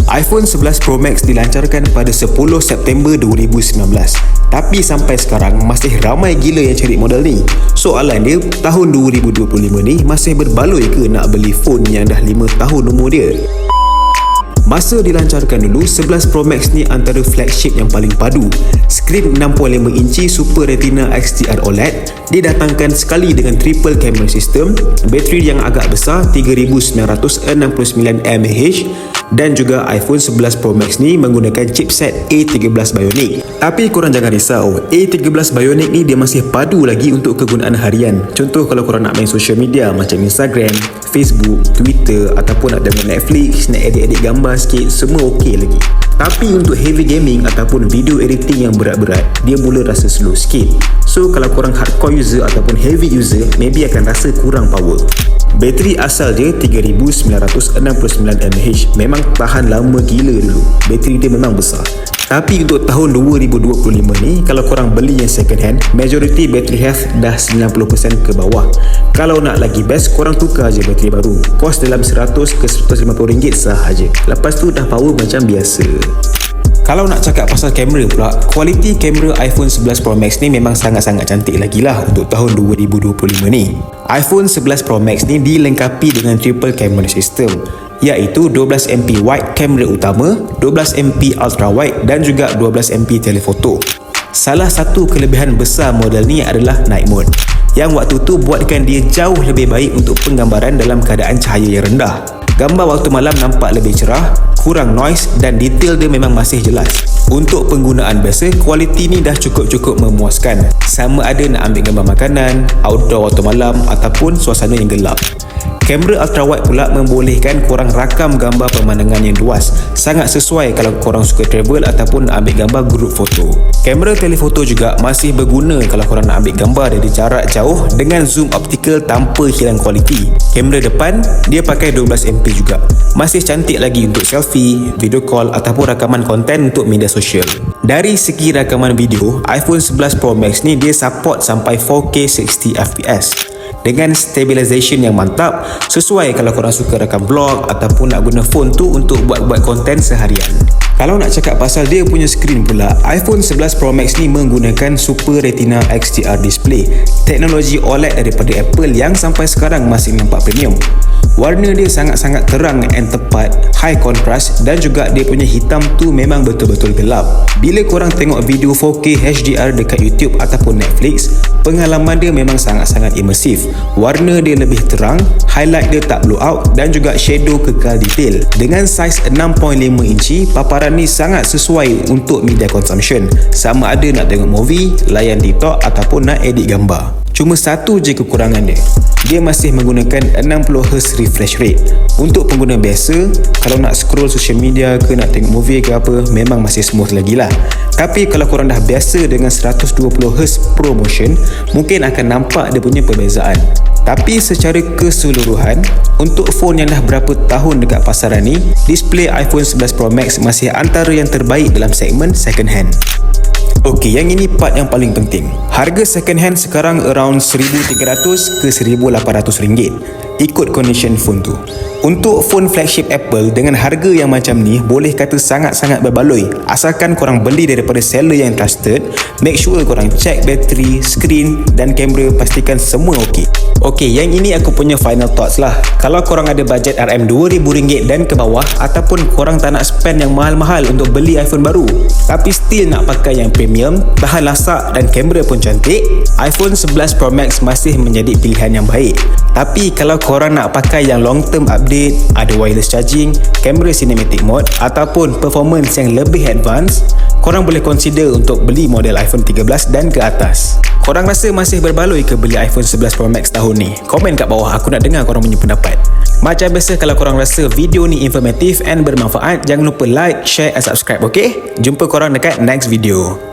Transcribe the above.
iPhone 11 Pro Max dilancarkan pada 10 September 2019. Tapi sampai sekarang masih ramai gila yang cari model ni. Soalan dia, tahun 2025 ni masih berbaloi ke nak beli phone yang dah 5 tahun umur dia? Masa dilancarkan dulu, 11 Pro Max ni antara flagship yang paling padu. Skrin 6.5 inci Super Retina XDR OLED didatangkan sekali dengan triple camera system, bateri yang agak besar 3969 mAh, dan juga iPhone 11 Pro Max ni menggunakan chipset A13 Bionic. Tapi korang jangan risau, A13 Bionic ni dia masih padu lagi untuk kegunaan harian. Contoh kalau korang nak main social media macam Instagram, Facebook, Twitter, ataupun nak tengok Netflix, nak edit-edit gambar sikit, semua okey lagi. Tapi untuk heavy gaming ataupun video editing yang berat-berat, dia mula rasa slow sikit. So kalau korang hardcore user ataupun heavy user, maybe akan rasa kurang power. Bateri asal dia 3969 mAh. Memang tahan lama gila dulu. Bateri dia memang besar. Tapi untuk tahun 2025 ni, kalau korang beli yang second hand, majority battery health dah 90% ke bawah. Kalau nak lagi best, korang tukar je bateri baru. Kos dalam 100 ke 150 ringgit sahaja. Lepas tu dah power macam biasa. Kalau nak cakap pasal kamera pula, kualiti kamera iPhone 11 Pro Max ni memang sangat-sangat cantik lagi lah untuk tahun 2025 ni. iPhone 11 Pro Max ni dilengkapi dengan triple camera system, iaitu 12MP wide kamera utama, 12MP ultra wide dan juga 12MP telephoto. Salah satu kelebihan besar model ni adalah night mode, yang waktu tu buatkan dia jauh lebih baik untuk penggambaran dalam keadaan cahaya yang rendah. Gambar waktu malam nampak lebih cerah, kurang noise dan detail dia memang masih jelas. Untuk penggunaan biasa, kualiti ni dah cukup-cukup memuaskan. Sama ada nak ambil gambar makanan, outdoor waktu malam ataupun suasana yang gelap. Kamera ultra wide pula membolehkan korang rakam gambar pemandangan yang luas. Sangat sesuai kalau korang suka travel ataupun nak ambil gambar group foto. Kamera telefoto juga masih berguna kalau korang nak ambil gambar dari jarak jauh dengan zoom optical tanpa hilang kualiti. Kamera depan dia pakai 12MP juga. Masih cantik lagi untuk selfie, video call ataupun rakaman konten untuk media sosial. Dari segi rakaman video, iPhone 11 Pro Max ni dia support sampai 4K 60fps. Dengan stabilization yang mantap, sesuai kalau korang suka rakam vlog ataupun nak guna phone tu untuk buat-buat konten seharian. Kalau nak cakap pasal dia punya skrin pula, iPhone 11 Pro Max ni menggunakan Super Retina XDR display, teknologi OLED daripada Apple yang sampai sekarang masih nampak premium. Warna dia sangat-sangat terang and tepat, high contrast, dan juga dia punya hitam tu memang betul-betul gelap. Bila korang tengok video 4K HDR dekat YouTube ataupun Netflix, pengalaman dia memang sangat-sangat imersif. Warna dia lebih terang, highlight dia tak blow out dan juga shadow kekal detail. Dengan saiz 6.5 inci, paparan ni sangat sesuai untuk media consumption. Sama ada nak tengok movie, layan TikTok ataupun nak edit gambar. Cuma satu je kekurangan dia. Dia masih menggunakan 60Hz refresh rate. Untuk pengguna biasa, kalau nak scroll social media ke nak tengok movie ke apa, memang masih smooth lagi lah. Tapi kalau korang dah biasa dengan 120Hz Pro Motion, mungkin akan nampak dia punya perbezaan. Tapi secara keseluruhan, untuk phone yang dah berapa tahun dekat pasaran ni, display iPhone 11 Pro Max masih antara yang terbaik dalam segmen second hand. Okey, yang ini part yang paling penting. Harga second hand sekarang around 1,300 ke 1,800 ringgit. Ikut condition phone tu. Untuk phone flagship Apple dengan harga yang macam ni, boleh kata sangat-sangat berbaloi. Asalkan korang beli daripada seller yang trusted, make sure korang check bateri, skrin dan kamera, pastikan semua okey. Okey, yang ini aku punya final thoughts lah. Kalau korang ada bajet RM2,000 dan ke bawah, ataupun korang tak nak spend yang mahal-mahal untuk beli iPhone baru, tapi still nak pakai yang premium, tahan lasak dan kamera pun cantik, iPhone 11 Pro Max masih menjadi pilihan yang baik. Tapi kalau korang nak pakai yang long term update, ada wireless charging, kamera cinematic mode ataupun performance yang lebih advance, korang boleh consider untuk beli model iPhone 13 dan ke atas. Korang rasa masih berbaloi ke beli iPhone 11 Pro Max tahun ni? Komen kat bawah, aku nak dengar korang punya pendapat. Macam biasa, kalau korang rasa video ni informatif and bermanfaat, jangan lupa like, share and subscribe, okay? Jumpa korang dekat next video.